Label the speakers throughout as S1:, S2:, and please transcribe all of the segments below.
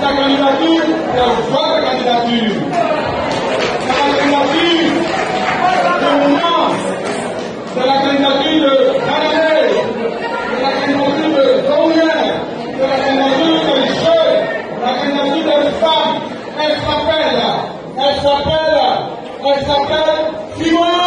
S1: sa candidature, c'est votre candidature. C'est la candidature de Mouna, c'est la candidature de Canadé, c'est la candidature de Combien, c'est la candidature des jeunes, la candidature des femmes. Elle s'appelle Simone.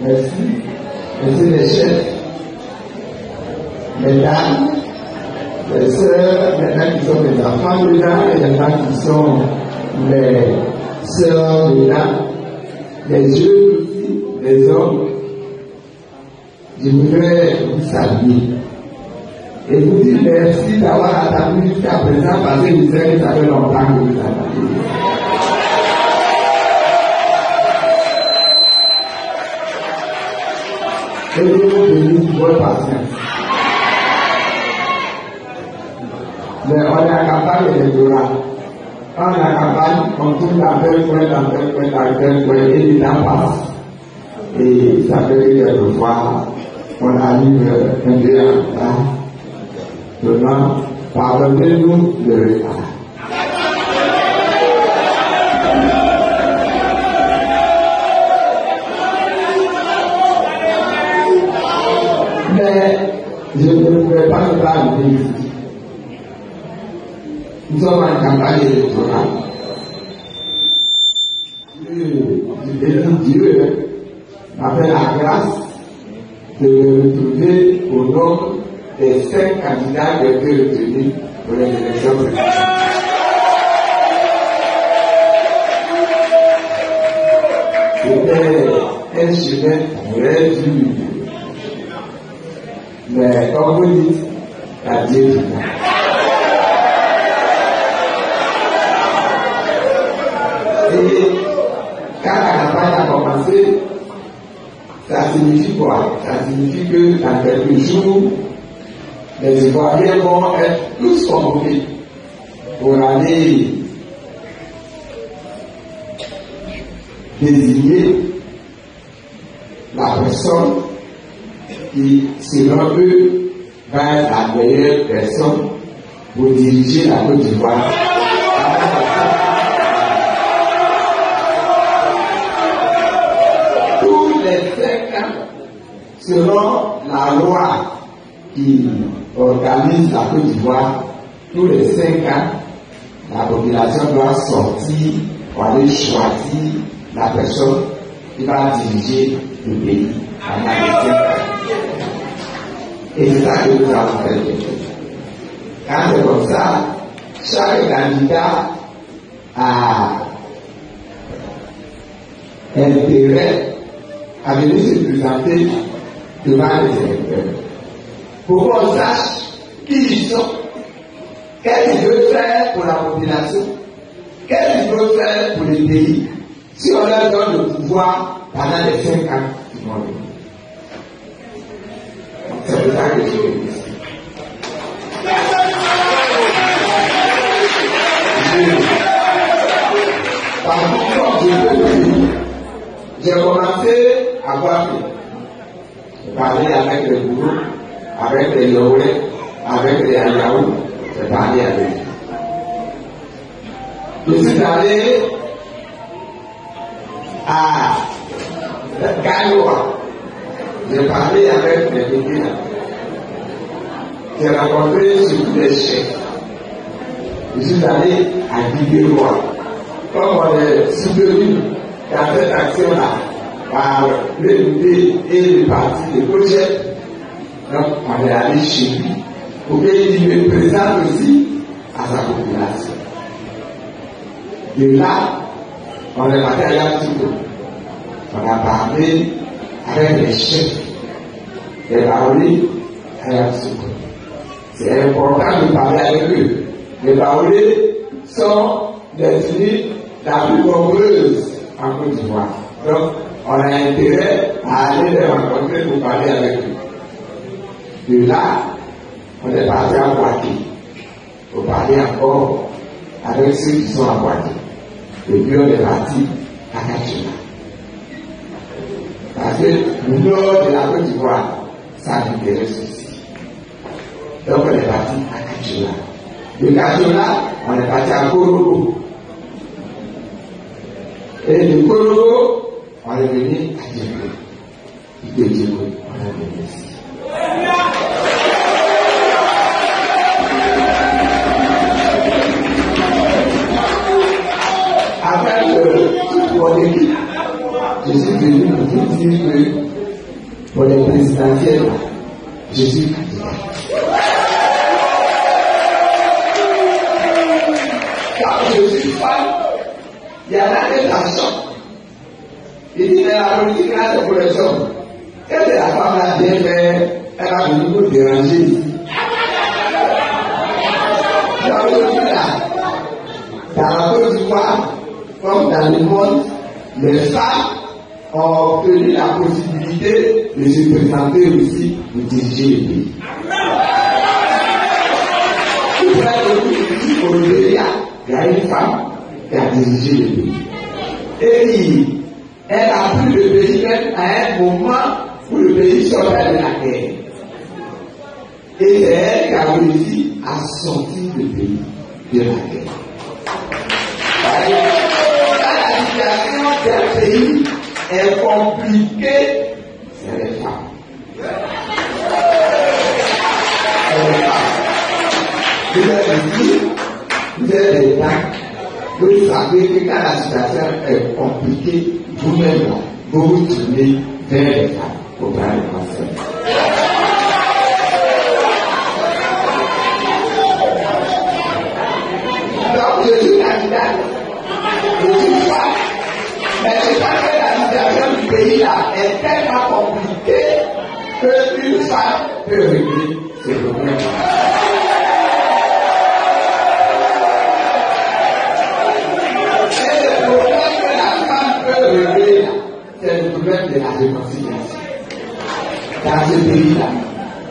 S2: Merci, messieurs les chefs, mesdames, les sœurs, mesdames qui sont les enfants de là, et mesdames qui sont les sœurs de là, les jeunes aussi, les hommes. Je voudrais vous saluer et vous dire merci d'avoir attendu jusqu'à présent parce que je sais que ça fait longtemps que vous attendez. Et je vous bénis pour votre patience. Mais on est en campagne électorale. Quand on est en campagne, on tourne dans tel coin, dans tel coin, dans tel coin, et le temps passe. Et ça fait que quelquefois, on arrive un peu en retard. Maintenant, pardonnez-nous le retard. Mais je ne pouvais pas ne pas arriver ici. Nous sommes en campagne électorale. Je bénis Dieu, m'a fait la grâce de me retrouver au nombre des 5 candidats qui ont été retenus pour les élections présidentielles. C'était un chemin très dur. Mais comme vous dites, la Dieu du monde. Et quand la campagne a commencé, ça signifie quoi? Ça signifie que dans quelques jours, les Ivoiriens vont être tous convoqués pour aller désigner la personne qui, selon eux, va être la meilleure personne pour diriger la Côte d'Ivoire. selon la loi qui organise la Côte d'Ivoire, tous les 5 ans, la population doit sortir pour aller choisir la personne qui va diriger le pays pendant les 5 ans. Et c'est ça que nous avons fait. Quand c'est comme ça, chaque candidat a intérêt à venir se présenter devant les électeurs pour qu'on sache qui ils sont, qu'est-ce qu'ils veulent faire pour la population, qu'est-ce qu'ils veulent faire pour le pays, si on leur donne le pouvoir pendant les 5 ans qui vont venir. C'est pour ça que je veux dire. J'ai commencé à voir j'ai parlé avec les bourreaux, avec les Yoruba, avec les Ayaou, j'ai parlé avec eux. Je suis allé à Gaïoua, j'ai parlé avec les Béguins. J'ai rencontré surtout les chefs. Je suis allé à Guiguerois. Comme on est soutenu dans cette action-là par l'UNP et le parti de projet, donc on est allé chez lui pour qu'il me présente aussi à sa population. De là, on est parti à Yatsouko. On a parlé avec les chefs, les baoulés à Yatsouko. C'est important de parler avec eux. Les baoulés sont des ethnies la plus nombreuse en Côte d'Ivoire. Donc, on a intérêt à aller les rencontrer pour parler avec eux. De là, on est parti à Boaké pour parler encore avec ceux qui sont à Boaké. Et puis on est parti à Kachina. Parce que le nord de la Côte d'Ivoire, ça m'intéresse aussi. Donc on est parti à Kachina. De Kachina, on est parti à Korogo. Et de Korogo, on est venu à Djeko. Et de Djeko, on est venu ici. Avec mon équipe, je suis venu pour vous dire que pour les présidentielles, je suis candidat. Quand je suis femme, il y en a des garçons. Il dit, mais la politique là, c'est pour les hommes. Qu'est-ce que la femme là bien fait? Elle va venir nous déranger ici. Dans le là, dans la Côte d'Ivoire, comme dans le monde, les femmes ont obtenu la possibilité de se présenter aussi pour diriger le pays. Au Libéria, il y a une femme qui a dirigé le pays. Et elle a pris le pays même à un moment où le pays sortait de la guerre. Et c'est elle qui a réussi à sortir le pays de la guerre. La situation d'un pays est compliquée, c'est les femmes. Vous êtes ici, vous êtes des dames, vous savez que quand la situation est compliquée, vous-même, vous vous tournez vers les femmes pour prendre le conseil. Donc, je suis candidat, je suis femme, mais je pense que la situation du pays là est tellement compliquée qu'une femme peut régler ses problèmes. C'est le problème de la réconciliation. Dans ce pays-là,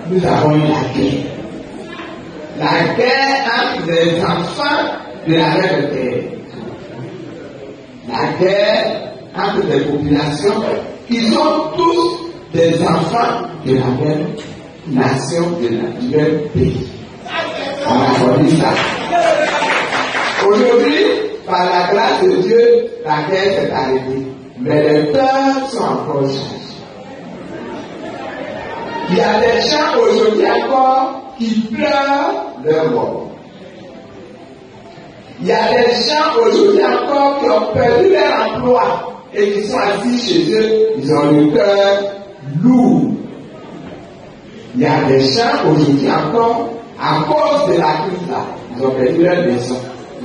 S2: nous avons eu la guerre. La guerre entre les enfants de la reine terre. La guerre entre les populations qui sont tous des enfants de la même nation, du même pays. On a connu ça. Aujourd'hui, par la grâce de Dieu, la guerre s'est arrêtée. Mais les peurs sont encore changés. Il y a des gens aujourd'hui encore qui pleurent leur mort. Il y a des gens aujourd'hui encore qui ont perdu leur emploi et qui sont assis chez eux, ils ont le cœur lourd. Il y a des gens aujourd'hui encore, à cause de la crise là, ils ont perdu leur maison,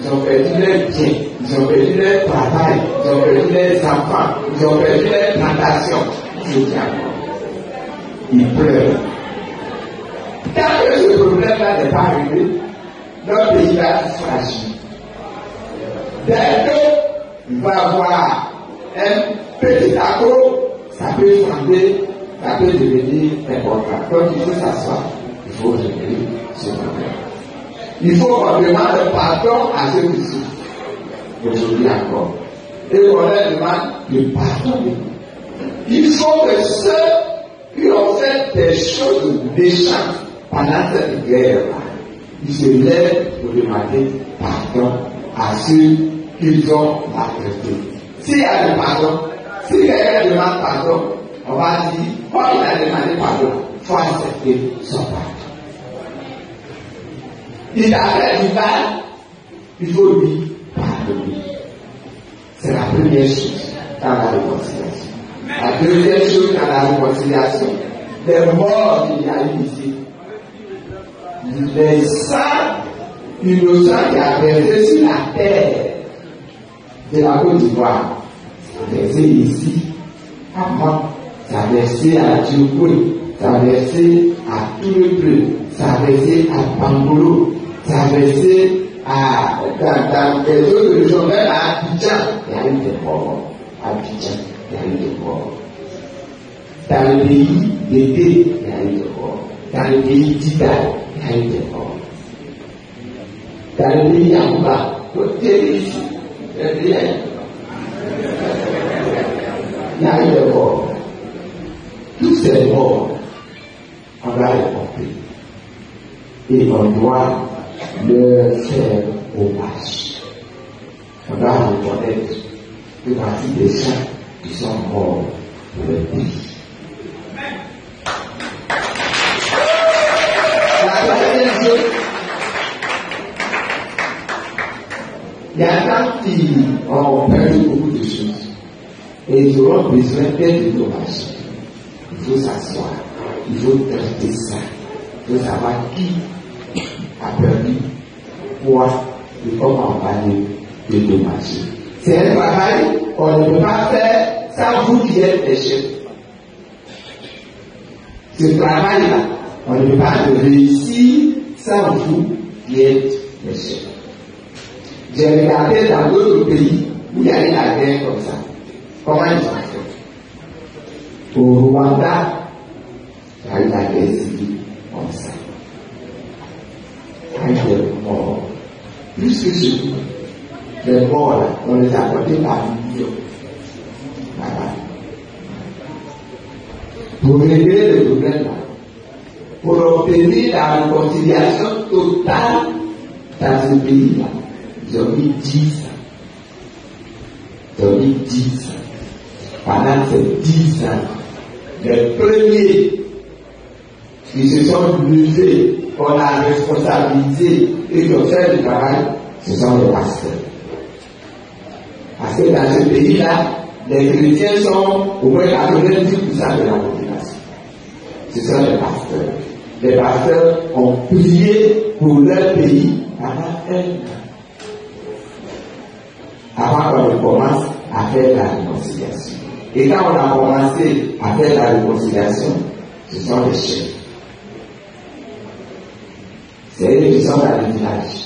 S2: ils ont perdu leur bien, ils ont perdu leur travail, ils ont perdu leurs enfants, ils ont perdu leur plantation. Aujourd'hui encore, ils pleurent. Tant que ce problème-là n'est pas réglé, notre pays va être fragile. Dès qu'il va avoir un petit accro, ça peut fonder, ça peut devenir important. Donc il faut s'asseoir, il faut régler ce problème. Il faut qu'on demande pardon à ceux qui souffrent, aujourd'hui encore. Et qu'on leur demande de pardonner. Il faut que ceux qui ont fait des choses méchantes pendant cette guerre-là, ils se lèvent pour demander pardon à ceux qu'ils ont maltraités. S'il y a le pardon, si quelqu'un demande pardon, on va dire, comme il a demandé pardon, il faut accepter son pardon. Il a fait du mal, il faut lui pardonner. C'est la première chose dans la réconciliation. La deuxième chose dans la réconciliation, les morts qu'il y a eu ici, les sangs innocents qui a versé sur la terre de la Côte d'Ivoire, ça a versé ici, à moi, ça a versé à Djibouti, ça a versé à tout le peuple, ça a versé à Bangolo, ça a versé dans les autres régions, même à Abidjan, il y a eu des morts. Abidjan, il y a eu des morts. Dans le pays d'Été, il y a eu des morts. Dans le pays d'Ida, il y a eu des morts. Dans le pays d'Amouba, ici, il y a eu des morts. Tous ces morts, on va les porter. Et on doit leur faire hommage. On doit reconnaître que voici des gens qui sont morts pour le pays. La troisième chose, il y a des gens qui ont perdu beaucoup de choses et ils auront besoin d'être hommage. Il faut s'asseoir, il faut traiter ça, il faut savoir qui a perdu quoi et comment on va les dédommager. C'est un travail qu'on ne peut pas faire sans vous qui êtes des chefs. Ce travail-là, on ne peut pas le réussir sans vous qui êtes des chefs. J'ai regardé dans d'autres pays où il y a eu la guerre comme ça. Comment ils ont fait? Au Rwanda, il y a eu la guerre civile comme ça. Il y a eu des morts. Plus que chez nous. Les morts là, on les a comptés par millions. Voilà. Pour régler le problème là, pour obtenir la réconciliation totale dans ce pays là, ils ont mis 10 ans. Ils ont mis 10 ans. Pendant ces 10 ans, les premiers qui se sont levés, qu'on a responsabilisé et qui ont fait le travail, ce sont les pasteurs. Parce que dans ce pays-là, les chrétiens sont au moins 90% de la population. Ce sont les pasteurs. Les pasteurs ont prié pour leur pays pendant un an. Avant qu'on commence à faire la réconciliation. Et quand on a commencé à faire la réconciliation, ce sont les chefs. C'est eux qui sont dans les villages.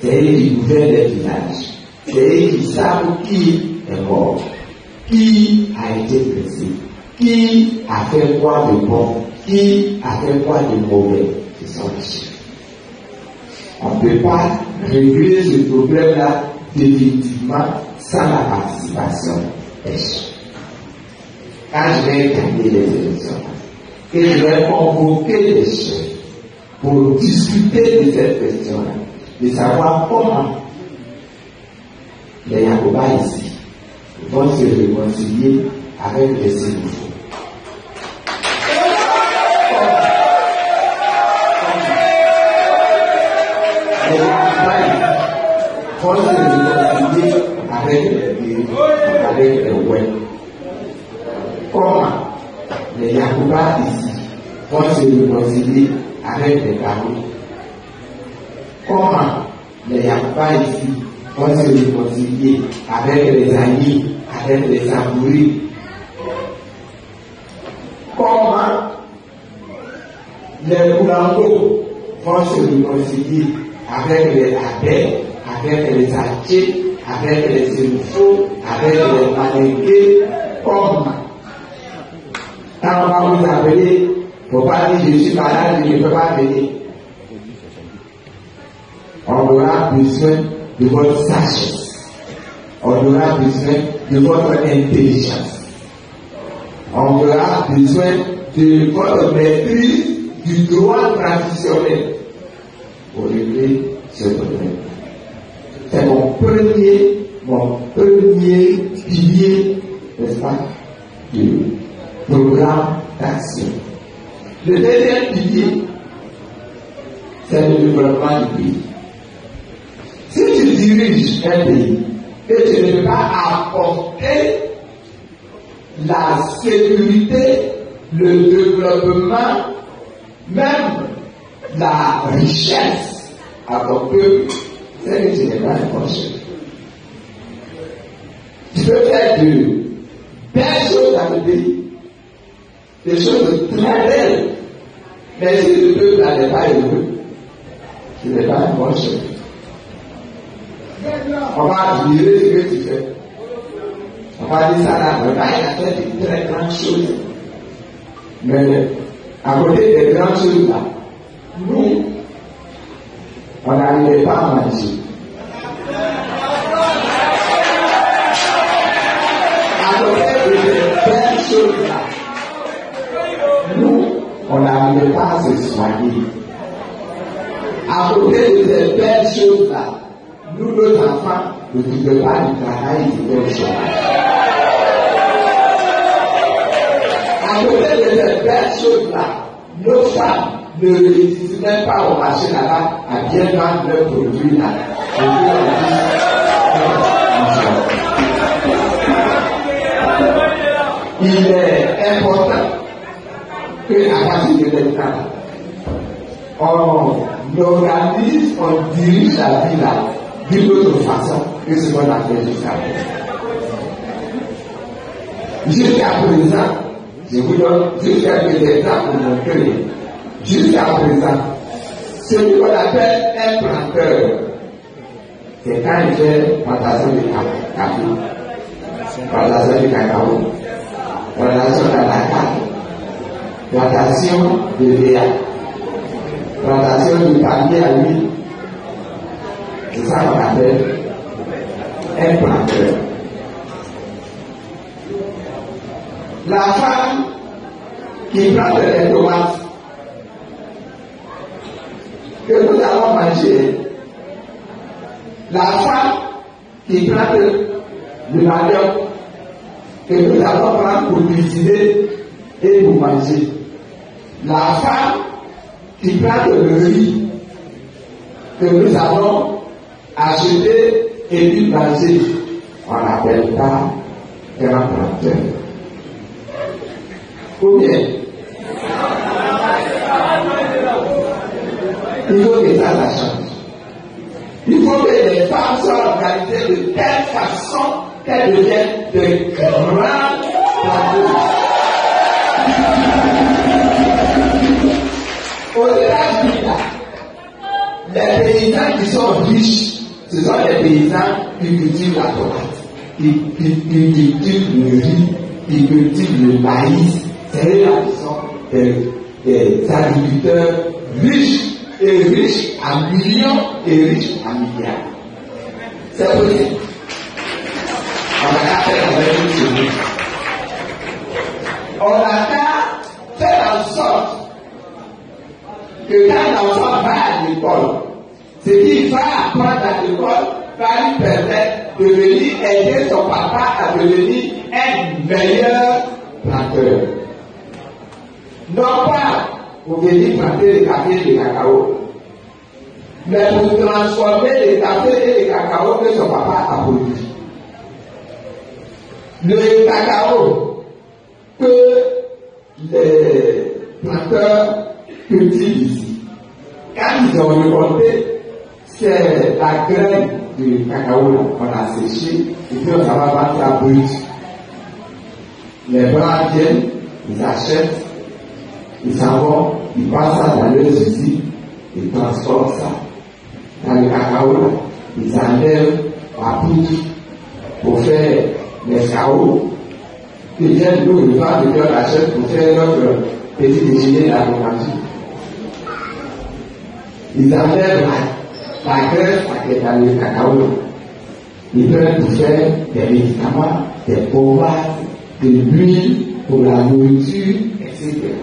S2: C'est eux qui gouvernent les villages. C'est eux qui savent qui est mort, qui a été blessé, qui a fait quoi de bon, qui a fait quoi de mauvais. Ce sont les chefs. On ne peut pas régler ce problème-là définitivement sans la participation des chefs. Quand je vais gagner les élections, et je vais convoquer les chefs pour discuter de cette question-là, de savoir comment les Yacobas ici vont se réconcilier avec les Sénégalais. vont se réconcilier avec les oueds. Comment les Yacouba ici vont se réconcilier avec les Barous? Comment les Yacouba ici vont se réconcilier avec les Anis, avec les Samouris? Comment les Boulango vont se réconcilier avec les Abel, avec les Alchés, avec les Sénoufos, avec les Malingués? Comment? Quand on va vous appeler, il ne faut pas dire je suis malade, je ne peux pas venir. On aura besoin de votre sagesse. On aura besoin de votre intelligence. On aura besoin de votre maîtrise du droit traditionnel pour régler ce problème. C'est mon premier pilier, n'est-ce pas, du programme d'action. Le deuxième pilier, c'est le développement du pays. Si tu diriges un pays et tu ne peux pas apporter la sécurité, le développement, même la richesse à ton peuple, c'est que tu n'es pas un bon chef. Tu peux faire de belles choses dans le pays, des choses très belles, mais si le peuple n'est pas heureux, tu n'es pas un bon chef. On va admirer ce que tu fais. On va dire ça là, il a fait de très grandes choses. Mais à côté des grandes choses là, nous, on n'arrivait pas à manger. À côté de ces belles choses là, nous, on n'arrivait pas à se soigner. À côté de ces belles choses là, nous, nos enfants, ne trouvaient pas du travail et du chômage. À côté de ces belles choses-là, nos femmes ne réussissent même pas au marché là-bas à bien vendre leurs produits là. Il est important qu'à partir de maintenant, on organise, on dirige la vie là d'une autre façon que ce qu'on a fait jusqu'à présent. Jusqu'à présent, je vous donne juste quelques exemples pour montrer. Jusqu'à présent, ce qu'on appelle un planteur, c'est quand il fait plantation de café, plantation de cacao, plantation d'anacarde, plantation de léa, plantation de palmier à huile. C'est ça qu'on appelle un planteur. La femme qui plante les tomates que nous allons manger, la femme qui plante le manioc que nous allons prendre pour cuisiner et pour manger, la femme qui plante le riz que nous allons acheter et puis manger, on n'appelle pas grand planteur. Combien? Il faut que ça change. Il faut que les femmes soient organisées de telle façon qu'elles deviennent de grands planteurs. Aux États-Unis, les paysans qui sont riches, ce sont les paysans qui cultivent la tomate, qui cultivent le riz, qui cultivent le maïs. C'est là qui sont des agriculteurs riches, et riches à millions et riches à milliards. C'est possible. On a qu'à faire avec une chose. On a qu'à faire en sorte que quand l'enfant va à l'école, ce qu'il va apprendre à l'école va lui permettre de venir aider son papa à devenir un meilleur planteur. Non pas pour venir planter le café et le cacao, mais pour transformer les cafés et les cacao que son papa a produit. Le cacao que les planteurs cultivent ici, quand ils ont récolté, c'est la graine du cacao là, on a séché et puis on va vendre la brute. Les blancs viennent, ils achètent, ils s'en vont, ils passent ça dans leurs usines, ils transforment ça dans le cacao là, ils enlèvent la poudre pour faire les caots. Ils viennent nous, ils vendent de leur achète pour faire notre petit déjeuner à l'agriculture. Ils enlèvent la graisse qui est dans le cacao. Ils prennent pour faire des médicaments, des pommades, de l'huile pour la nourriture, etc.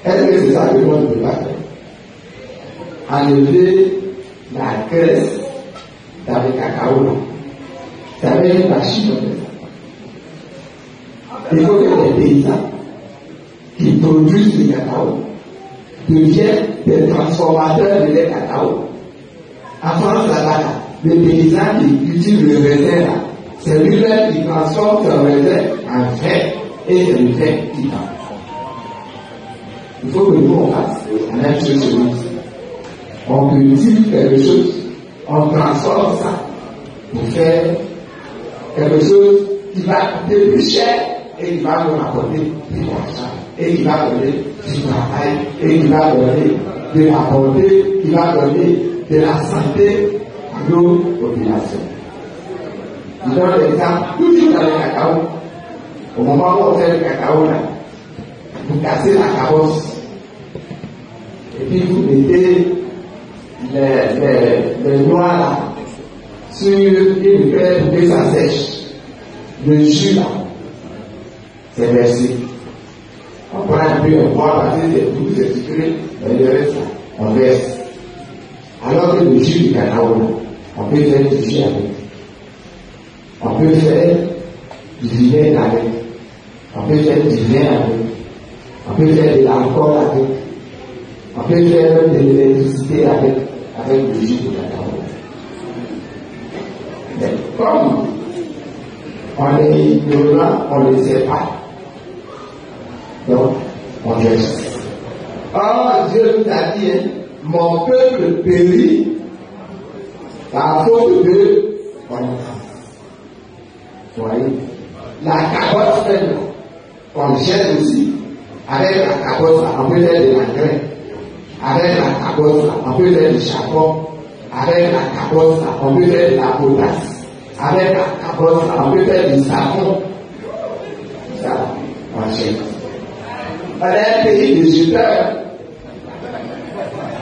S2: Est-ce que c'est ça que moi je ne peux pas faire? Enlever la graisse dans le cacao. Ça veut dire la Chine. Il faut que les paysans qui produisent le cacao deviennent des transformateurs de lait cacao. En France, là-bas, les paysans qui cultivent le raisin, c'est lui-même qui transforme son raisin en vin et c'est le vin qui vend. Il faut que nous on fasse la même chose chez nous. On cultive quelque chose, on transforme ça pour faire quelque chose qui va coûter plus cher et qui va nous rapporter plus d'argent et qui va donner du travail et qui va donner de la bonté, qui va donner de la santé à nos populations. Je donne l'exemple, toujours dans le cacao. Au moment où on fait le cacao, là, vous cassez la carrosse et puis vous mettez les noix là sur une crème pour que ça sèche. Le jus là, c'est versé. On prend un peu, on boit parce que c'est tout, c'est sucré, mais le reste là, on verse. Alors que le jus du cacao là, on peut faire du jus avec. On peut faire du vinaigre avec. On peut faire du vin avec. On peut faire de l'alcool avec. On peut faire de l'électricité avec le jus du cacao. Mais comme on est ignorant, on ne le sait pas. Donc, on geste. Or, Dieu nous a dit, mon peuple périt par faute de connaissance. Vous voyez, la cabosse, on jette aussi. Avec la cabosse, on peut faire de l'engrais. Avec la cabosse, on peut faire du charbon. Avec la cabosse, on peut faire de la potasse. Avec la cabosse, on peut faire du savon. Ça, on jette. On est un pays de jeteurs.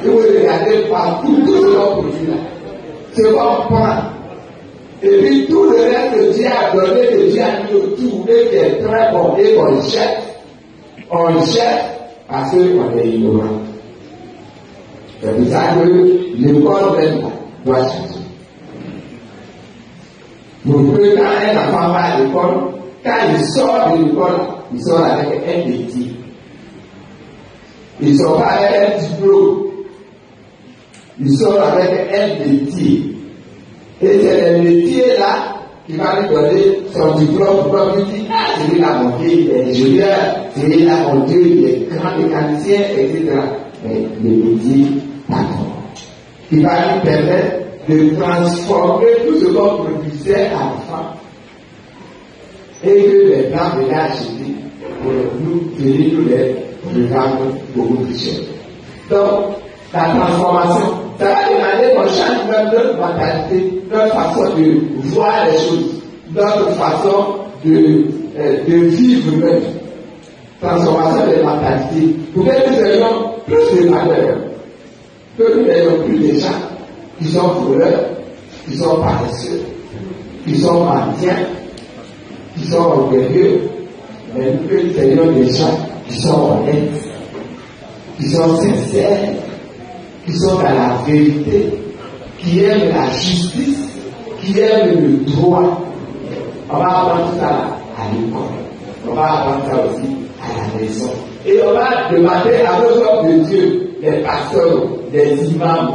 S2: Et vous regardez partout tout ce qu'on produit là. C'est qu'on prend. Et puis tout le reste que Dieu a donné, que Dieu a mis autour, et qui est très bon, et qu'on jette. On jette parce qu'on est ignorant. C'est pour ça que l'école même doit changer. Donc, quand un enfant va à l'école, quand il sort de l'école, il sort avec un métier. Il ne sort pas avec un diplôme. Il sort avec un métier. Et c'est le métier là qui va lui donner son diplôme pour lui dire, ah, c'est lui la montée, il est ingénieur, c'est lui la montée, il est grand mécanicien, etc. Mais le métier, d'accord. Il va lui permettre de transformer tout ce qu'on produisait avant et que les blancs venaient acheter pour nous venir nous les vendre beaucoup plus cher. Donc, la transformation, ça va demander qu'on change notre mentalité, notre façon de voir les choses, notre façon de vivre même. Transformation des mentalités. Pour que nous ayons plus de valeur, que nous n'ayons plus de gens qui sont voleurs, qui sont paresseux, qui sont mendiants, qui sont orgueilleux, mais que nous ayons des gens qui sont honnêtes, qui sont sincères, qui sont dans la vérité, qui aiment la justice, qui aiment le droit. On va apprendre ça à l'école. On va apprendre ça aussi à la maison. Et on va demander à nos hommes de Dieu, les pasteurs, les imams,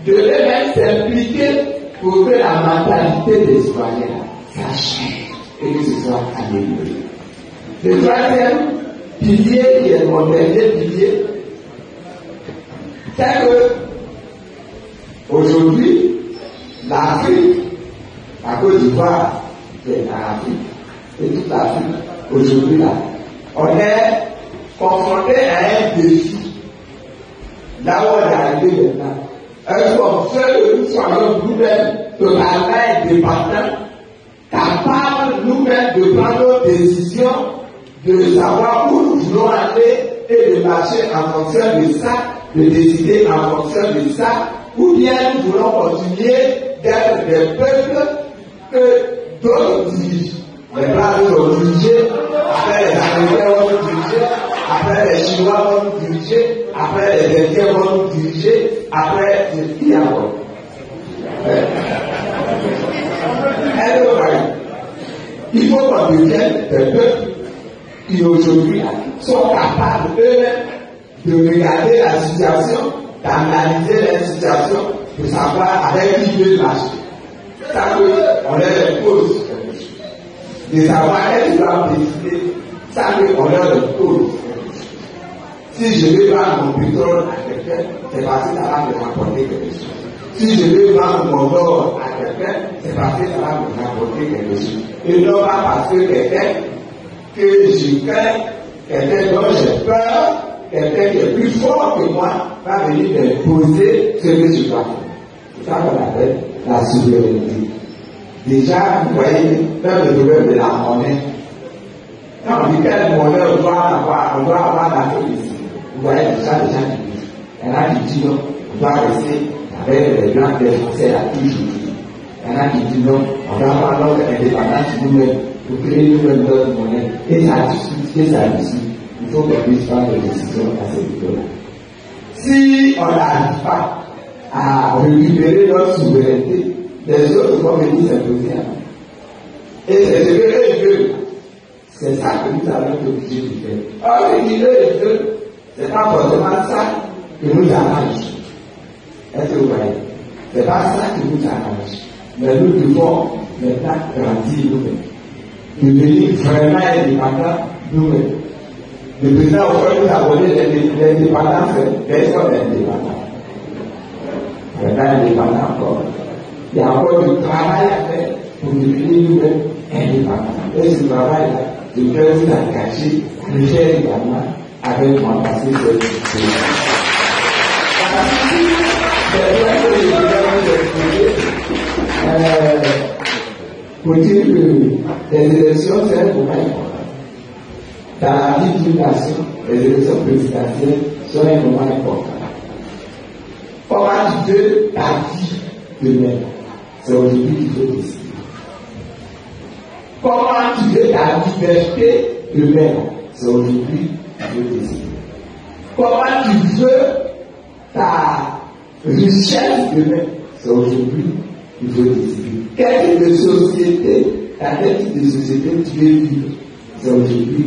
S2: de les même s'impliquer pour que la mentalité des citoyens change et que ce soit amélioré. Le troisième pilier, qui est mon dernier pilier, c'est que aujourd'hui, l'Afrique, la Côte d'Ivoire, c'est l'Afrique, et toute l'Afrique, aujourd'hui là, on est confronté à un défi. Là où on est arrivé maintenant, est-ce qu'on fait que nous soyons nous-mêmes totalement indépendants, capables nous-mêmes de prendre nos décisions, de savoir où nous voulons aller et de marcher en fonction de ça, de décider en fonction de ça, ou bien nous voulons continuer d'être des peuples que d'autres dirigent. Les Blancs vont nous diriger, après les Américains vont nous diriger, après les Chinois vont nous diriger, après les Indiens vont nous diriger, après qui y a encore. Il faut qu'on devienne des peuples qui aujourd'hui sont capables eux-mêmes de regarder la situation, d'analyser la situation, de savoir avec qui veut marcher. Ça qu'on leur pose quelque chose. De savoir est-ce qu'ils doivent décider, ça qu'on leur pose quelque chose. Si je vais vendre mon pétrole à quelqu'un, c'est parce que ça va me rapporter quelque chose. Si je vais vendre mon or à quelqu'un, c'est parce que ça va me rapporter quelque chose. Et non pas parce que quelqu'un que je crains, quelqu'un dont j'ai peur, quelqu'un qui est plus fort que moi, va venir m'imposer ce que je dois faire. C'est ça qu'on appelle la souveraineté. Déjà, vous voyez, même le problème de la monnaie. Quand on dit quelle monnaie on doit avoir dans le pays. Vous voyez déjà les gens qui disent. Il y en a qui disent non, on doit rester avec les blancs des Français là toujours. Il y en a qui disent non, on doit avoir notre indépendance nous-mêmes pour créer nous-mêmes notre monnaie. Et ça discute, et ça discute. Il faut qu'on puisse prendre des décisions à ce niveau-là. Si on n'arrive pas à récupérer notre souveraineté, les autres vont venir s'imposer à nous. Et c'est ce que eux veulent. C'est ça que nous allons être obligés de faire. Or, ce qu'ils veulent, c'est pas forcément ça que nous arrange. Est-ce que vous voyez? C'est pas ça qui nous arrange. Mais nous devons maintenant grandir nous-mêmes. Devenir vraiment indépendants nous-mêmes. Le président aujourd'hui nous a donné l'indépendance, personne n'est indépendant. Vraiment indépendant encore. Il y a encore du travail à faire pour devenir nous-mêmes indépendants. Et ce travail-là, je vais vous engager à le faire également avec moi parce que c'est difficile. Pour dire que les élections, c'est un moment important. Dans la vie d'une nation, les élections présidentielles sont un moment important. Comment tu veux ta vie demain? C'est aujourd'hui qu'il faut décider. Comment tu veux ta liberté demain? C'est aujourd'hui qu'il faut décider. Comment tu veux ta richesse demain? C'est aujourd'hui qu'il faut décider. Quel type de société, dans quel type de société tu veux vivre? C'est aujourd'hui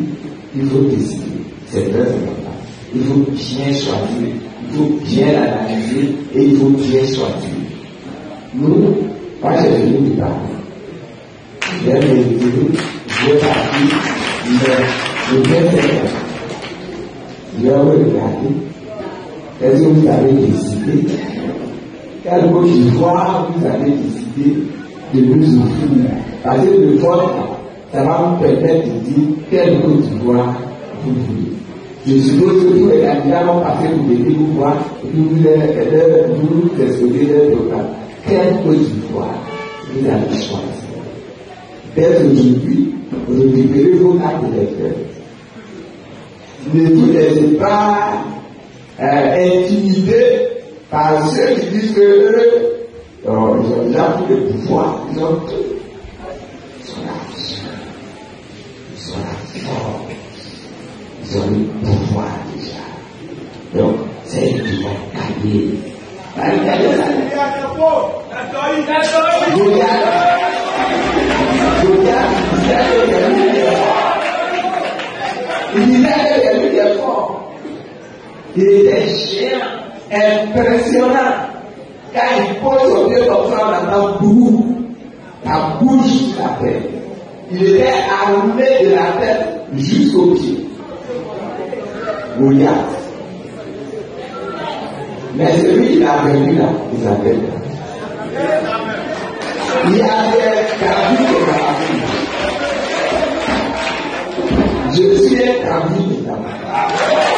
S2: qu'il faut décider. C'est très important. Il faut bien choisir, il faut bien l'analyser et il faut bien choisir. Nous, moi j'ai venu du Parlement. J'ai médité, j'ai parti, mais je viens faire. Je vais regarder. Est-ce que vous avez décidé? Quelle Côte d'Ivoire vous avez décidé de nous offrir? Parce que le vote, ça va vous permettre de dire quelle Côte d'Ivoire vous voulez. Je suppose que tous les candidats vont passer pour des pouvoirs et puis vous exposer leur programme. Quelle Côte d'Ivoire vous avez choisi? Dès aujourd'hui, vous récupérez vos cartes d'électeurs. Ne vous laissez pas intimider par ceux qui disent que eux, ils ont déjà tout le pouvoir, ils ont tout. Ils sont là, ils sont là forts, ils ont le pouvoir déjà. Donc, c'est eux qui vont gagner. Il disait que Il était géant, impressionnant. Quand il pose son pied comme ça, maintenant, boum, ça bouge sur la terre. Il était armé de la tête jusqu'au pied. Goliath. Mais celui qui l'a vaincu là, il s'appelle. Il y avait David de la vie. Je suis un David de la vie.